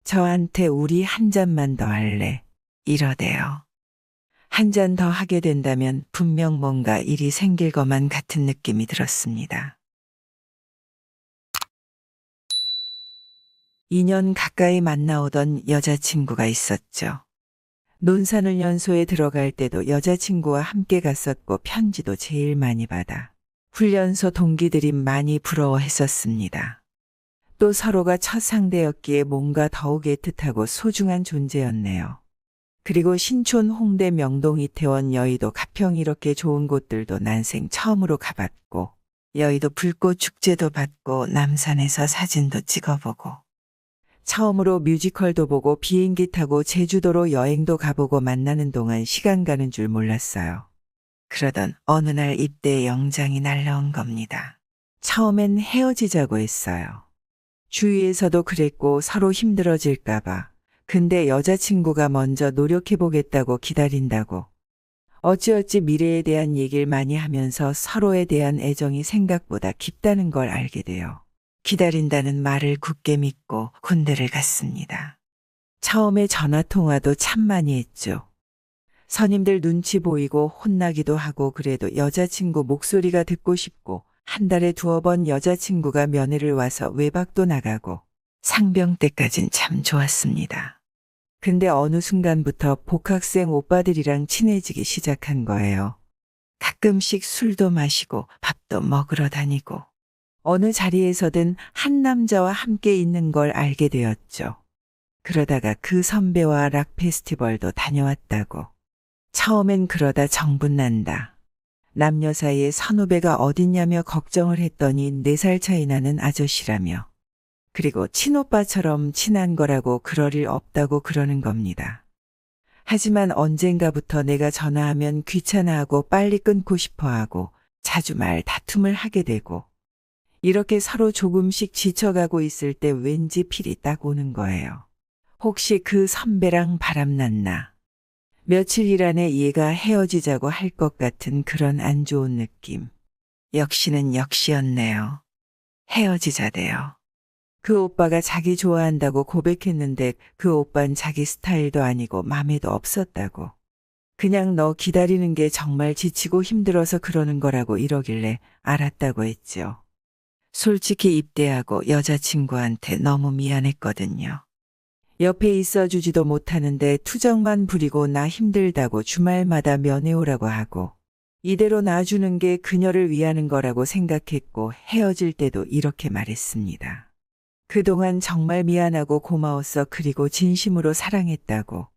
저한테 우리 한 잔만 더 할래? 이러대요. 한 잔 더 하게 된다면 분명 뭔가 일이 생길 것만 같은 느낌이 들었습니다. 2년 가까이 만나오던 여자친구가 있었죠. 논산훈련소에 들어갈 때도 여자친구와 함께 갔었고 편지도 제일 많이 받아 훈련소 동기들이 많이 부러워했었습니다. 또 서로가 첫 상대였기에 뭔가 더욱 애틋하고 소중한 존재였네요. 그리고 신촌, 홍대, 명동, 이태원, 여의도, 가평 이렇게 좋은 곳들도 난생 처음으로 가봤고 여의도 불꽃 축제도 봤고 남산에서 사진도 찍어보고 처음으로 뮤지컬도 보고 비행기 타고 제주도로 여행도 가보고 만나는 동안 시간 가는 줄 몰랐어요. 그러던 어느 날 입대 영장이 날라온 겁니다. 처음엔 헤어지자고 했어요. 주위에서도 그랬고 서로 힘들어질까봐. 근데 여자친구가 먼저 노력해보겠다고 기다린다고. 어찌어찌 미래에 대한 얘기를 많이 하면서 서로에 대한 애정이 생각보다 깊다는 걸 알게 돼요. 기다린다는 말을 굳게 믿고 군대를 갔습니다. 처음에 전화통화도 참 많이 했죠. 선임들 눈치 보이고 혼나기도 하고 그래도 여자친구 목소리가 듣고 싶고 한 달에 2번 여자친구가 면회를 와서 외박도 나가고 상병 때까진 참 좋았습니다. 근데 어느 순간부터 복학생 오빠들이랑 친해지기 시작한 거예요. 가끔씩 술도 마시고 밥도 먹으러 다니고 어느 자리에서든 한 남자와 함께 있는 걸 알게 되었죠. 그러다가 그 선배와 락 페스티벌도 다녀왔다고. 처음엔 그러다 정분난다. 남녀 사이에 선후배가 어딨냐며 걱정을 했더니 4살 차이 나는 아저씨라며. 그리고 친오빠처럼 친한 거라고 그럴 일 없다고 그러는 겁니다. 하지만 언젠가부터 내가 전화하면 귀찮아하고 빨리 끊고 싶어하고 자주 말 다툼을 하게 되고 이렇게 서로 조금씩 지쳐가고 있을 때 왠지 필이 딱 오는 거예요. 혹시 그 선배랑 바람났나? 며칠 일 안에 얘가 헤어지자고 할 것 같은 그런 안 좋은 느낌. 역시는 역시였네요. 헤어지자대요. 그 오빠가 자기 좋아한다고 고백했는데 그 오빤 자기 스타일도 아니고 맘에도 없었다고. 그냥 너 기다리는 게 정말 지치고 힘들어서 그러는 거라고 이러길래 알았다고 했죠. 솔직히 입대하고 여자친구한테 너무 미안했거든요. 옆에 있어주지도 못하는데 투정만 부리고 나 힘들다고 주말마다 면회 오라고 하고 이대로 놔주는 게 그녀를 위하는 거라고 생각했고 헤어질 때도 이렇게 말했습니다. 그동안 정말 미안하고 고마웠어. 그리고 진심으로 사랑했다고.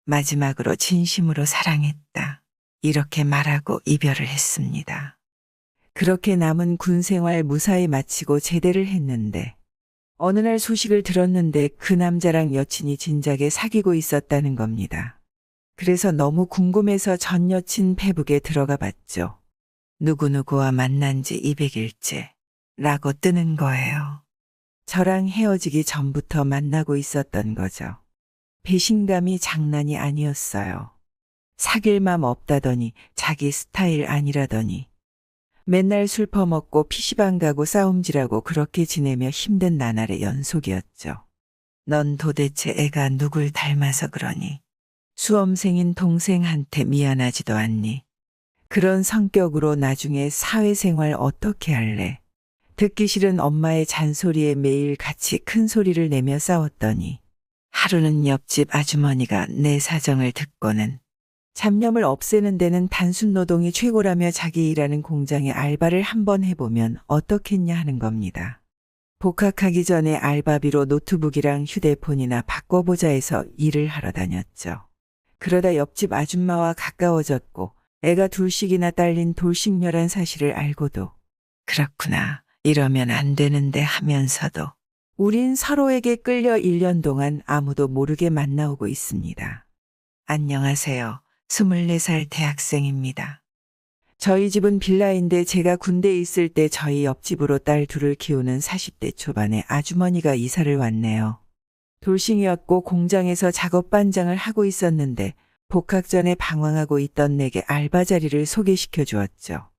마지막으로 진심으로 사랑했다. 이렇게 말하고 이별을 했습니다. 그렇게 남은 군 생활 무사히 마치고 제대를 했는데 어느 날 소식을 들었는데 그 남자랑 여친이 진작에 사귀고 있었다는 겁니다. 그래서 너무 궁금해서 전 여친 페북에 들어가 봤죠. 누구누구와 만난 지 200일째 라고 뜨는 거예요. 저랑 헤어지기 전부터 만나고 있었던 거죠. 배신감이 장난이 아니었어요. 사귈 맘 없다더니 자기 스타일 아니라더니 맨날 술 퍼먹고 PC방 가고 싸움질하고 그렇게 지내며 힘든 나날의 연속이었죠. 넌 도대체 애가 누굴 닮아서 그러니? 수험생인 동생한테 미안하지도 않니? 그런 성격으로 나중에 사회생활 어떻게 할래? 듣기 싫은 엄마의 잔소리에 매일 같이 큰 소리를 내며 싸웠더니 하루는 옆집 아주머니가 내 사정을 듣고는 잡념을 없애는 데는 단순 노동이 최고라며 자기 일하는 공장에 알바를 한번 해보면 어떻겠냐 하는 겁니다. 복학하기 전에 알바비로 노트북이랑 휴대폰이나 바꿔보자 해서 일을 하러 다녔죠. 그러다 옆집 아줌마와 가까워졌고 애가 둘씩이나 딸린 돌싱녀란 사실을 알고도 그렇구나. 이러면 안 되는데 하면서도 우린 서로에게 끌려 1년 동안 아무도 모르게 만나오고 있습니다. 안녕하세요. 24살 대학생입니다. 저희 집은 빌라인데 제가 군대에 있을 때 저희 옆집으로 딸 둘을 키우는 40대 초반의 아주머니가 이사를 왔네요. 돌싱이었고 공장에서 작업 반장을 하고 있었는데 복학 전에 방황하고 있던 내게 알바 자리를 소개시켜 주었죠.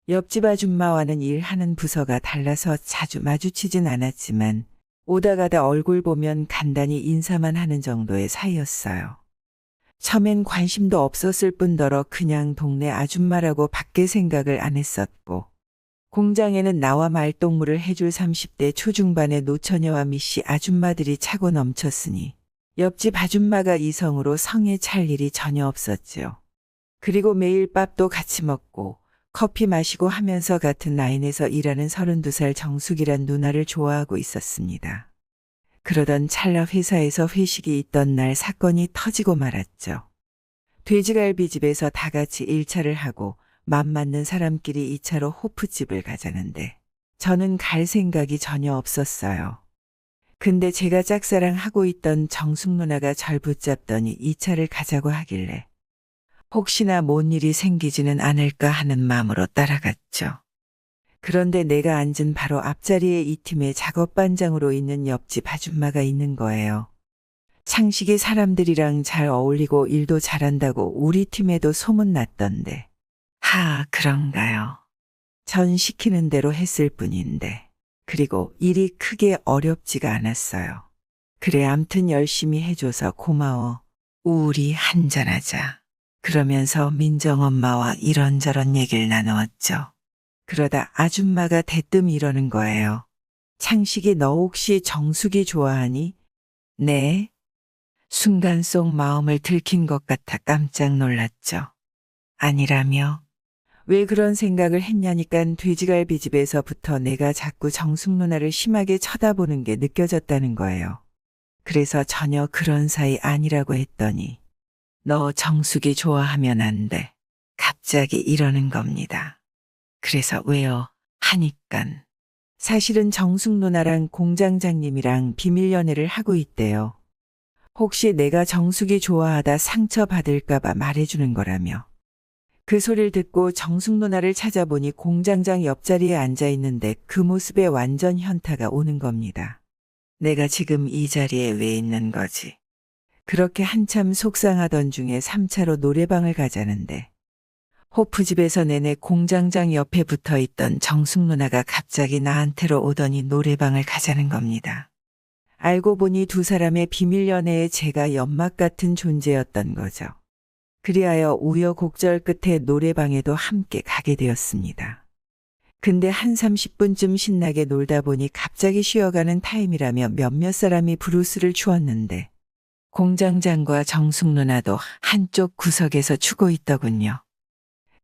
옆집 아줌마와는 일하는 부서가 달라서 자주 마주치진 않았지만 오다 가다 얼굴 보면 간단히 인사만 하는 정도의 사이였어요. 처음엔 관심도 없었을 뿐더러 그냥 동네 아줌마라고 밖에 생각을 안 했었고, 공장에는 나와 말동무를 해줄 30대 초중반의 노처녀와 미씨 아줌마들이 차고 넘쳤으니 옆집 아줌마가 이성으로 성에 찰 일이 전혀 없었지요. 그리고 매일 밥도 같이 먹고 커피 마시고 하면서 같은 라인에서 일하는 32살 정숙이란 누나를 좋아하고 있었습니다. 그러던 찰나 회사에서 회식이 있던 날 사건이 터지고 말았죠. 돼지갈비집에서 다 같이 1차를 하고 맘 맞는 사람끼리 2차로 호프집을 가자는데 저는 갈 생각이 전혀 없었어요. 근데 제가 짝사랑하고 있던 정숙 누나가 절 붙잡더니 2차를 가자고 하길래 혹시나 뭔 일이 생기지는 않을까 하는 마음으로 따라갔죠. 그런데 내가 앉은 바로 앞자리에 이 팀의 작업반장으로 있는 옆집 아줌마가 있는 거예요. 창식이 사람들이랑 잘 어울리고 일도 잘한다고 우리 팀에도 소문났던데. 그런가요? 전 시키는 대로 했을 뿐인데. 그리고 일이 크게 어렵지가 않았어요. 그래, 암튼 열심히 해줘서 고마워. 우리 한잔하자. 그러면서 민정엄마와 이런저런 얘기를 나누었죠. 그러다 아줌마가 대뜸 이러는 거예요. 창식이 너 혹시 정숙이 좋아하니? 네. 순간 속 마음을 들킨 것 같아 깜짝 놀랐죠. 아니라며? 왜 그런 생각을 했냐니깐 돼지갈비집에서부터 내가 자꾸 정숙 누나를 심하게 쳐다보는 게 느껴졌다는 거예요. 그래서 전혀 그런 사이 아니라고 했더니 너 정숙이 좋아하면 안 돼. 갑자기 이러는 겁니다. 그래서 왜요? 하니깐. 사실은 정숙 누나랑 공장장님이랑 비밀 연애를 하고 있대요. 혹시 내가 정숙이 좋아하다 상처받을까봐 말해주는 거라며. 그 소리를 듣고 정숙 누나를 찾아보니 공장장 옆자리에 앉아 있는데 그 모습에 완전 현타가 오는 겁니다. 내가 지금 이 자리에 왜 있는 거지? 그렇게 한참 속상하던 중에 3차로 노래방을 가자는데 호프집에서 내내 공장장 옆에 붙어 있던 정숙 누나가 갑자기 나한테로 오더니 노래방을 가자는 겁니다. 알고 보니 두 사람의 비밀 연애에 제가 연막 같은 존재였던 거죠. 그리하여 우여곡절 끝에 노래방에도 함께 가게 되었습니다. 근데 한 30분쯤 신나게 놀다 보니 갑자기 쉬어가는 타임이라며 몇몇 사람이 브루스를 추었는데 공장장과 정숙 누나도 한쪽 구석에서 추고 있더군요.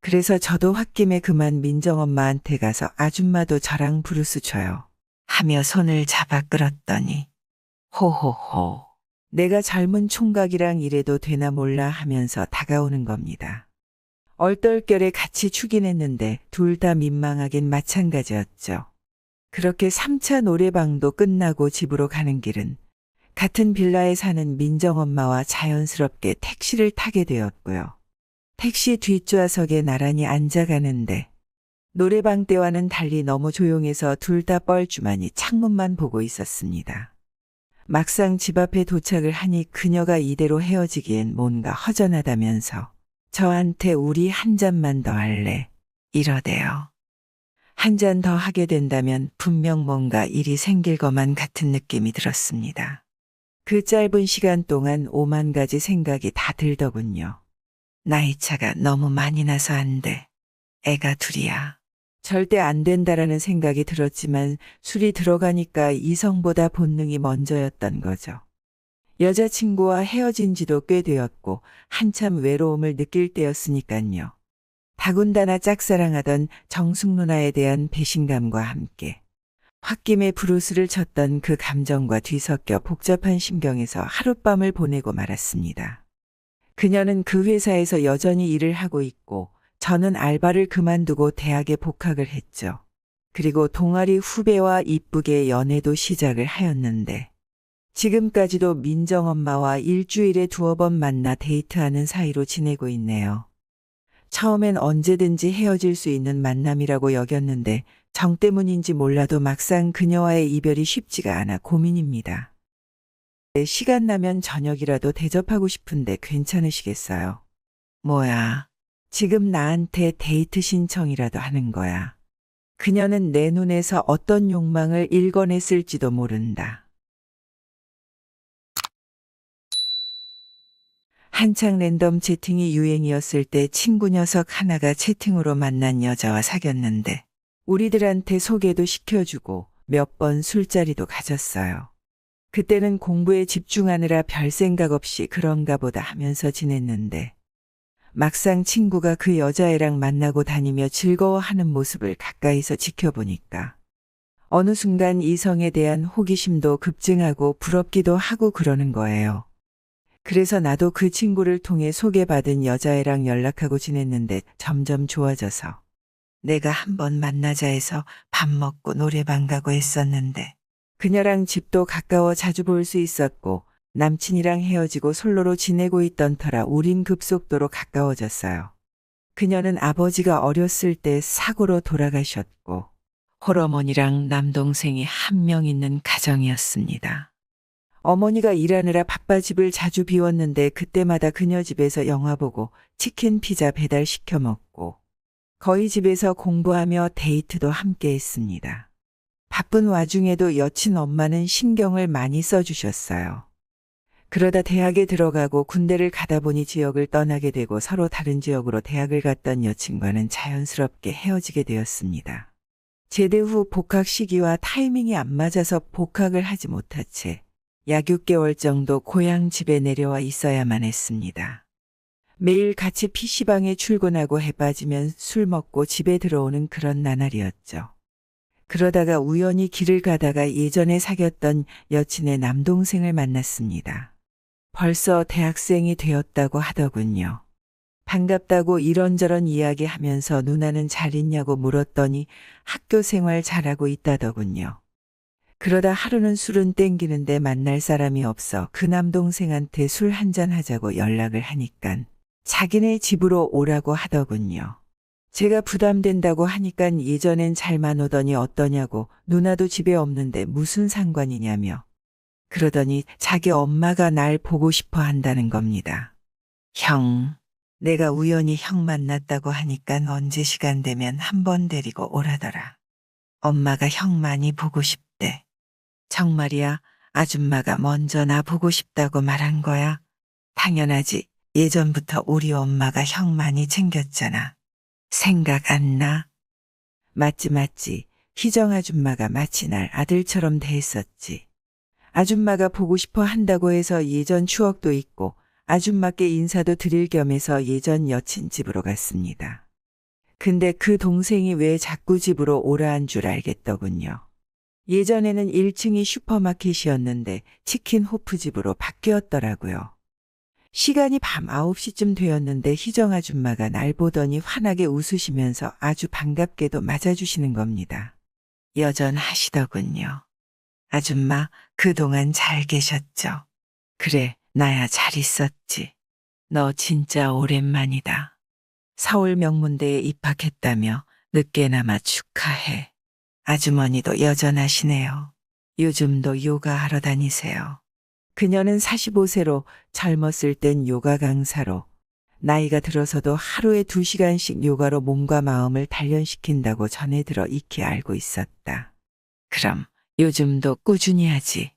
그래서 저도 홧김에 그만 민정엄마한테 가서 아줌마도 저랑 브루스 쳐요. 하며 손을 잡아 끌었더니 호호호. 내가 젊은 총각이랑 이래도 되나 몰라 하면서 다가오는 겁니다. 얼떨결에 같이 추긴 했는데 둘 다 민망하긴 마찬가지였죠. 그렇게 3차 노래방도 끝나고 집으로 가는 길은 같은 빌라에 사는 민정엄마와 자연스럽게 택시를 타게 되었고요. 택시 뒷좌석에 나란히 앉아가는데 노래방 때와는 달리 너무 조용해서 둘 다 뻘쭘하니 창문만 보고 있었습니다. 막상 집 앞에 도착을 하니 그녀가 이대로 헤어지기엔 뭔가 허전하다면서 저한테 우리 한 잔만 더 할래? 이러대요. 한 잔 더 하게 된다면 분명 뭔가 일이 생길 것만 같은 느낌이 들었습니다. 그 짧은 시간 동안 5만 가지 생각이 다 들더군요. 나이 차가 너무 많이 나서 안 돼. 애가 둘이야. 절대 안 된다라는 생각이 들었지만 술이 들어가니까 이성보다 본능이 먼저였던 거죠. 여자친구와 헤어진 지도 꽤 되었고 한참 외로움을 느낄 때였으니깐요. 더군다나 짝사랑하던 정숙 누나에 대한 배신감과 함께 홧김에 브루스를 쳤던 그 감정과 뒤섞여 복잡한 심경에서 하룻밤을 보내고 말았습니다. 그녀는 그 회사에서 여전히 일을 하고 있고 저는 알바를 그만두고 대학에 복학을 했죠. 그리고 동아리 후배와 이쁘게 연애도 시작을 하였는데 지금까지도 민정엄마와 일주일에 2번 만나 데이트하는 사이로 지내고 있네요. 처음엔 언제든지 헤어질 수 있는 만남이라고 여겼는데 정 때문인지 몰라도 막상 그녀와의 이별이 쉽지가 않아 고민입니다. 시간 나면 저녁이라도 대접하고 싶은데 괜찮으시겠어요? 뭐야, 지금 나한테 데이트 신청이라도 하는 거야. 그녀는 내 눈에서 어떤 욕망을 일궈냈을지도 모른다. 한창 랜덤 채팅이 유행이었을 때 친구 녀석 하나가 채팅으로 만난 여자와 사귀었는데 우리들한테 소개도 시켜주고 몇 번 술자리도 가졌어요. 그때는 공부에 집중하느라 별 생각 없이 그런가 보다 하면서 지냈는데 막상 친구가 그 여자애랑 만나고 다니며 즐거워하는 모습을 가까이서 지켜보니까 어느 순간 이성에 대한 호기심도 급증하고 부럽기도 하고 그러는 거예요. 그래서 나도 그 친구를 통해 소개받은 여자애랑 연락하고 지냈는데 점점 좋아져서 내가 한번 만나자 해서 밥 먹고 노래방 가고 했었는데 그녀랑 집도 가까워 자주 볼 수 있었고 남친이랑 헤어지고 솔로로 지내고 있던 터라 우린 급속도로 가까워졌어요. 그녀는 아버지가 어렸을 때 사고로 돌아가셨고 홀어머니랑 남동생이 한 명 있는 가정이었습니다. 어머니가 일하느라 바빠 집을 자주 비웠는데 그때마다 그녀 집에서 영화 보고 치킨 피자 배달시켜 먹고 거의 집에서 공부하며 데이트도 함께 했습니다. 바쁜 와중에도 여친 엄마는 신경을 많이 써주셨어요. 그러다 대학에 들어가고 군대를 가다 보니 지역을 떠나게 되고 서로 다른 지역으로 대학을 갔던 여친과는 자연스럽게 헤어지게 되었습니다. 제대 후 복학 시기와 타이밍이 안 맞아서 복학을 하지 못한 채 약 6개월 정도 고향 집에 내려와 있어야만 했습니다. 매일 같이 PC방에 출근하고 해 빠지면 술 먹고 집에 들어오는 그런 나날이었죠. 그러다가 우연히 길을 가다가 예전에 사귀었던 여친의 남동생을 만났습니다. 벌써 대학생이 되었다고 하더군요. 반갑다고 이런저런 이야기하면서 누나는 잘 있냐고 물었더니 학교 생활 잘하고 있다더군요. 그러다 하루는 술은 땡기는데 만날 사람이 없어 그 남동생한테 술 한잔 하자고 연락을 하니깐 자기네 집으로 오라고 하더군요. 제가 부담된다고 하니깐 예전엔 잘만 오더니 어떠냐고 누나도 집에 없는데 무슨 상관이냐며 그러더니 자기 엄마가 날 보고 싶어 한다는 겁니다. 형, 내가 우연히 형 만났다고 하니깐 언제 시간 되면 한번 데리고 오라더라. 엄마가 형 많이 보고 싶대. 정말이야, 아줌마가 먼저 나 보고 싶다고 말한 거야. 당연하지. 예전부터 우리 엄마가 형 많이 챙겼잖아. 생각 안 나? 맞지. 희정 아줌마가 마치 날 아들처럼 대했었지. 아줌마가 보고 싶어 한다고 해서 예전 추억도 있고 아줌마께 인사도 드릴 겸해서 예전 여친 집으로 갔습니다. 근데 그 동생이 왜 자꾸 집으로 오라한 줄 알겠더군요. 예전에는 1층이 슈퍼마켓이었는데 치킨 호프집으로 바뀌었더라고요. 시간이 밤 9시쯤 되었는데 희정 아줌마가 날 보더니 환하게 웃으시면서 아주 반갑게도 맞아주시는 겁니다. 여전하시더군요. 아줌마, 그동안 잘 계셨죠? 그래, 나야 잘 있었지. 너 진짜 오랜만이다. 서울 명문대에 입학했다며 늦게나마 축하해. 아주머니도 여전하시네요. 요즘도 요가하러 다니세요. 그녀는 45세로 젊었을 땐 요가 강사로 나이가 들어서도 하루에 2시간씩 요가로 몸과 마음을 단련시킨다고 전해 들어 익히 알고 있었다. 그럼 요즘도 꾸준히 하지.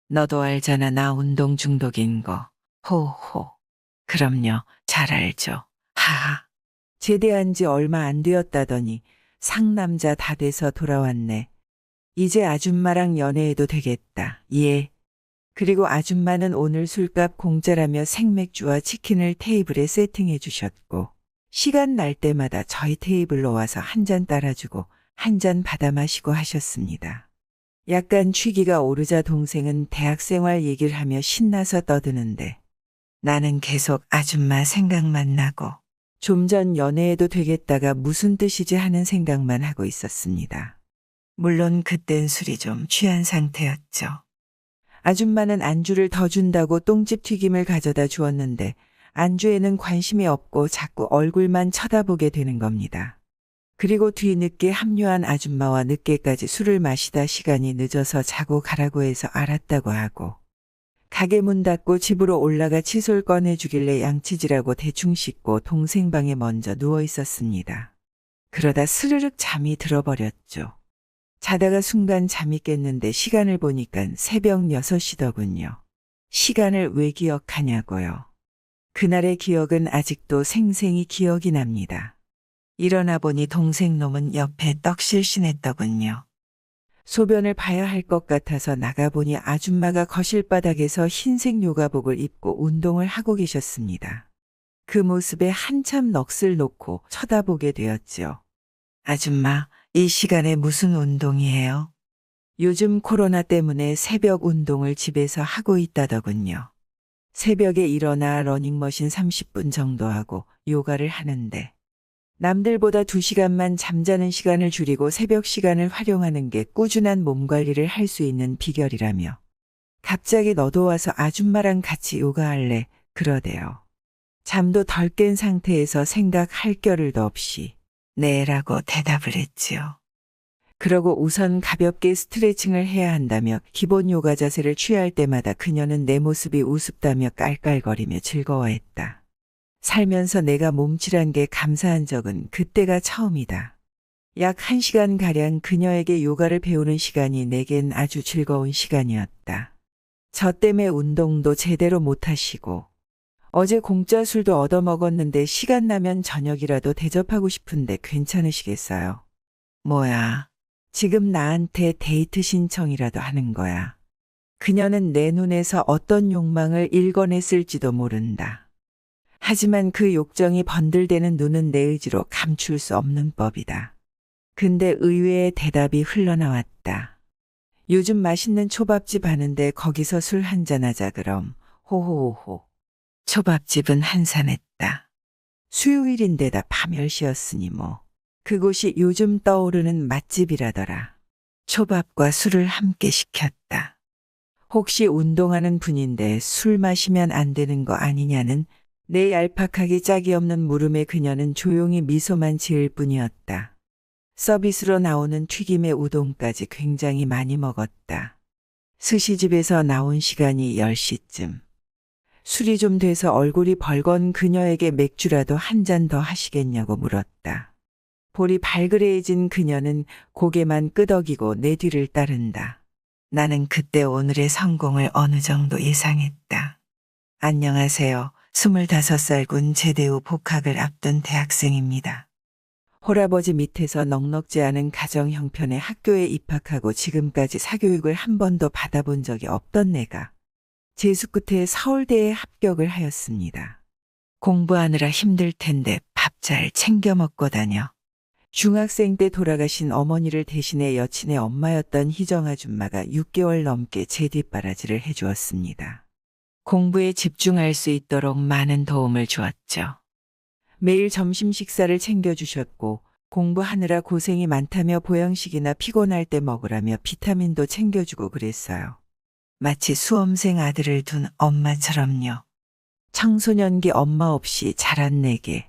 너도 알잖아 나 운동 중독인 거. 호호. 그럼요. 잘 알죠. 하하. 제대한 지 얼마 안 되었다더니 상남자 다 돼서 돌아왔네. 이제 아줌마랑 연애해도 되겠다. 예. 그리고 아줌마는 오늘 술값 공짜라며 생맥주와 치킨을 테이블에 세팅해 주셨고 시간 날 때마다 저희 테이블로 와서 한 잔 따라주고 한 잔 받아 마시고 하셨습니다. 약간 취기가 오르자 동생은 대학생활 얘기를 하며 신나서 떠드는데 나는 계속 아줌마 생각만 나고 좀 전 연애해도 되겠다가 무슨 뜻이지 하는 생각만 하고 있었습니다. 물론 그땐 술이 좀 취한 상태였죠. 아줌마는 안주를 더 준다고 똥집 튀김을 가져다 주었는데 안주에는 관심이 없고 자꾸 얼굴만 쳐다보게 되는 겁니다. 그리고 뒤늦게 합류한 아줌마와 늦게까지 술을 마시다 시간이 늦어서 자고 가라고 해서 알았다고 하고 가게 문 닫고 집으로 올라가 칫솔 꺼내주길래 양치질하고 대충 씻고 동생 방에 먼저 누워 있었습니다. 그러다 스르륵 잠이 들어버렸죠. 자다가 순간 잠이 깼는데 시간을 보니까 새벽 6시더군요. 시간을 왜 기억하냐고요. 그날의 기억은 아직도 생생히 기억이 납니다. 일어나 보니 동생 놈은 옆에 떡실신했더군요. 소변을 봐야 할 것 같아서 나가보니 아줌마가 거실 바닥에서 흰색 요가복을 입고 운동을 하고 계셨습니다. 그 모습에 한참 넋을 놓고 쳐다보게 되었죠. 아줌마, 이 시간에 무슨 운동이에요? 요즘 코로나 때문에 새벽 운동을 집에서 하고 있다더군요. 새벽에 일어나 러닝머신 30분 정도 하고 요가를 하는데 남들보다 2시간만 잠자는 시간을 줄이고 새벽 시간을 활용하는 게 꾸준한 몸 관리를 할 수 있는 비결이라며 갑자기 너도 와서 아줌마랑 같이 요가할래? 그러대요. 잠도 덜 깬 상태에서 생각할 겨를도 없이 네라고 대답을 했지요. 그러고 우선 가볍게 스트레칭을 해야 한다며 기본 요가 자세를 취할 때마다 그녀는 내 모습이 우습다며 깔깔거리며 즐거워했다. 살면서 내가 몸치란 게 감사한 적은 그때가 처음이다. 약 1시간가량 그녀에게 요가를 배우는 시간이 내겐 아주 즐거운 시간이었다. 저 때문에 운동도 제대로 못하시고 어제 공짜 술도 얻어먹었는데 시간 나면 저녁이라도 대접하고 싶은데 괜찮으시겠어요? 뭐야, 지금 나한테 데이트 신청이라도 하는 거야. 그녀는 내 눈에서 어떤 욕망을 읽어냈을지도 모른다. 하지만 그 욕정이 번들대는 눈은 내 의지로 감출 수 없는 법이다. 근데 의외의 대답이 흘러나왔다. 요즘 맛있는 초밥집 하는데 거기서 술 한잔하자 그럼. 호호호호. 초밥집은 한산했다. 수요일인데다 밤 10시였으니 뭐. 그곳이 요즘 떠오르는 맛집이라더라. 초밥과 술을 함께 시켰다. 혹시 운동하는 분인데 술 마시면 안 되는 거 아니냐는 내 얄팍하기 짝이 없는 물음에 그녀는 조용히 미소만 지을 뿐이었다. 서비스로 나오는 튀김에 우동까지 굉장히 많이 먹었다. 스시집에서 나온 시간이 10시쯤. 술이 좀 돼서 얼굴이 벌건 그녀에게 맥주라도 한 잔 더 하시겠냐고 물었다. 볼이 발그레해진 그녀는 고개만 끄덕이고 내 뒤를 따른다. 나는 그때 오늘의 성공을 어느 정도 예상했다. 안녕하세요. 25살군 제대 후 복학을 앞둔 대학생입니다. 홀아버지 밑에서 넉넉지 않은 가정 형편의 학교에 입학하고 지금까지 사교육을 한 번도 받아본 적이 없던 내가 재수 끝에 서울대에 합격을 하였습니다. 공부하느라 힘들 텐데 밥 잘 챙겨 먹고 다녀. 중학생 때 돌아가신 어머니를 대신해 여친의 엄마였던 희정 아줌마가 6개월 넘게 제 뒷바라지를 해주었습니다. 공부에 집중할 수 있도록 많은 도움을 주었죠. 매일 점심 식사를 챙겨주셨고 공부하느라 고생이 많다며 보양식이나 피곤할 때 먹으라며 비타민도 챙겨주고 그랬어요. 마치 수험생 아들을 둔 엄마처럼요. 청소년기 엄마 없이 자란 내게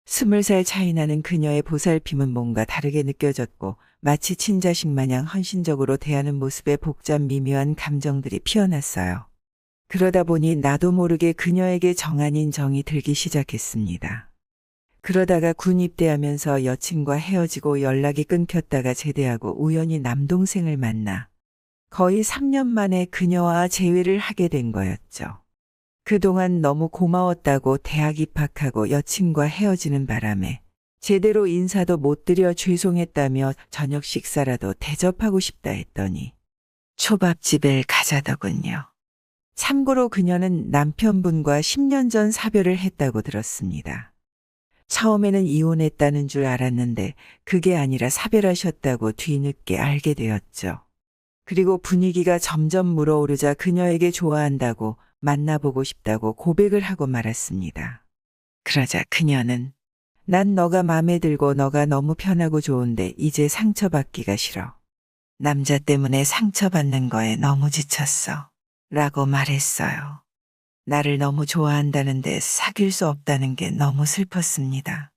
20살 차이 나는 그녀의 보살핌은 뭔가 다르게 느껴졌고 마치 친자식 마냥 헌신적으로 대하는 모습에 복잡 미묘한 감정들이 피어났어요. 그러다 보니 나도 모르게 그녀에게 정 아닌 정이 들기 시작했습니다. 그러다가 군 입대하면서 여친과 헤어지고 연락이 끊겼다가 제대하고 우연히 남동생을 만나 거의 3년 만에 그녀와 재회를 하게 된 거였죠. 그동안 너무 고마웠다고 대학 입학하고 여친과 헤어지는 바람에 제대로 인사도 못 드려 죄송했다며 저녁 식사라도 대접하고 싶다 했더니 초밥집을 가자더군요. 참고로 그녀는 남편분과 10년 전 사별을 했다고 들었습니다. 처음에는 이혼했다는 줄 알았는데 그게 아니라 사별하셨다고 뒤늦게 알게 되었죠. 그리고 분위기가 점점 물어오르자 그녀에게 좋아한다고 만나보고 싶다고 고백을 하고 말았습니다. 그러자 그녀는 난 너가 마음에 들고 너가 너무 편하고 좋은데 이제 상처받기가 싫어. 남자 때문에 상처받는 거에 너무 지쳤어. 라고 말했어요. 나를 너무 좋아한다는데 사귈 수 없다는 게 너무 슬펐습니다.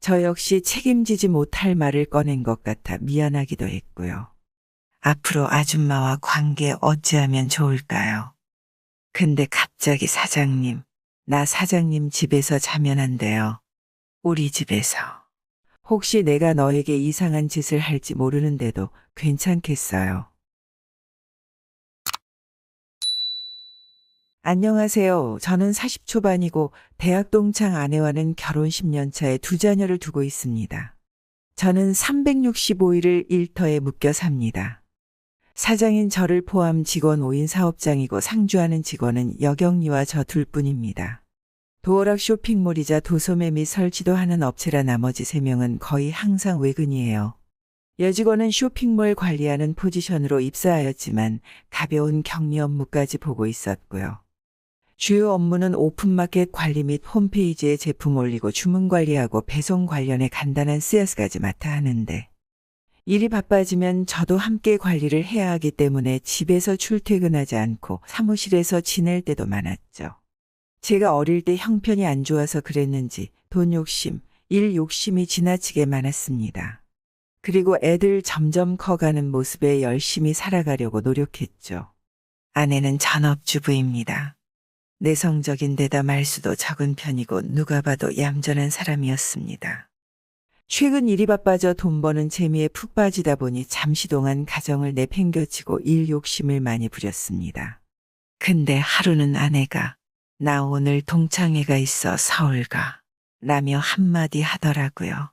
저 역시 책임지지 못할 말을 꺼낸 것 같아 미안하기도 했고요. 앞으로 아줌마와 관계 어찌하면 좋을까요? 근데 갑자기 사장님, 나 사장님 집에서 자면 안 돼요. 우리 집에서. 혹시 내가 너에게 이상한 짓을 할지 모르는데도 괜찮겠어요? 안녕하세요. 저는 40 초반이고 대학 동창 아내와는 결혼 10년 차에 두 자녀를 두고 있습니다. 저는 365일을 일터에 묶여 삽니다. 사장인 저를 포함 직원 5인 사업장이고 상주하는 직원은 여경리와 저 둘뿐입니다. 도어락 쇼핑몰이자 도소매 및 설치도 하는 업체라 나머지 3명은 거의 항상 외근이에요. 여직원은 쇼핑몰 관리하는 포지션으로 입사하였지만 가벼운 격리 업무까지 보고 있었고요. 주요 업무는 오픈마켓 관리 및 홈페이지에 제품 올리고 주문 관리하고 배송 관련의 간단한 씨앗까지 맡아 하는데 일이 바빠지면 저도 함께 관리를 해야 하기 때문에 집에서 출퇴근하지 않고 사무실에서 지낼 때도 많았죠. 제가 어릴 때 형편이 안 좋아서 그랬는지 돈 욕심, 일 욕심이 지나치게 많았습니다. 그리고 애들 점점 커가는 모습에 열심히 살아가려고 노력했죠. 아내는 전업주부입니다. 내성적인데다 말수도 적은 편이고 누가 봐도 얌전한 사람이었습니다. 최근 일이 바빠져 돈 버는 재미에 푹 빠지다 보니 잠시 동안 가정을 내팽겨치고 일 욕심을 많이 부렸습니다. 근데 하루는 아내가 나 오늘 동창회가 있어 서울 가 라며 한마디 하더라고요.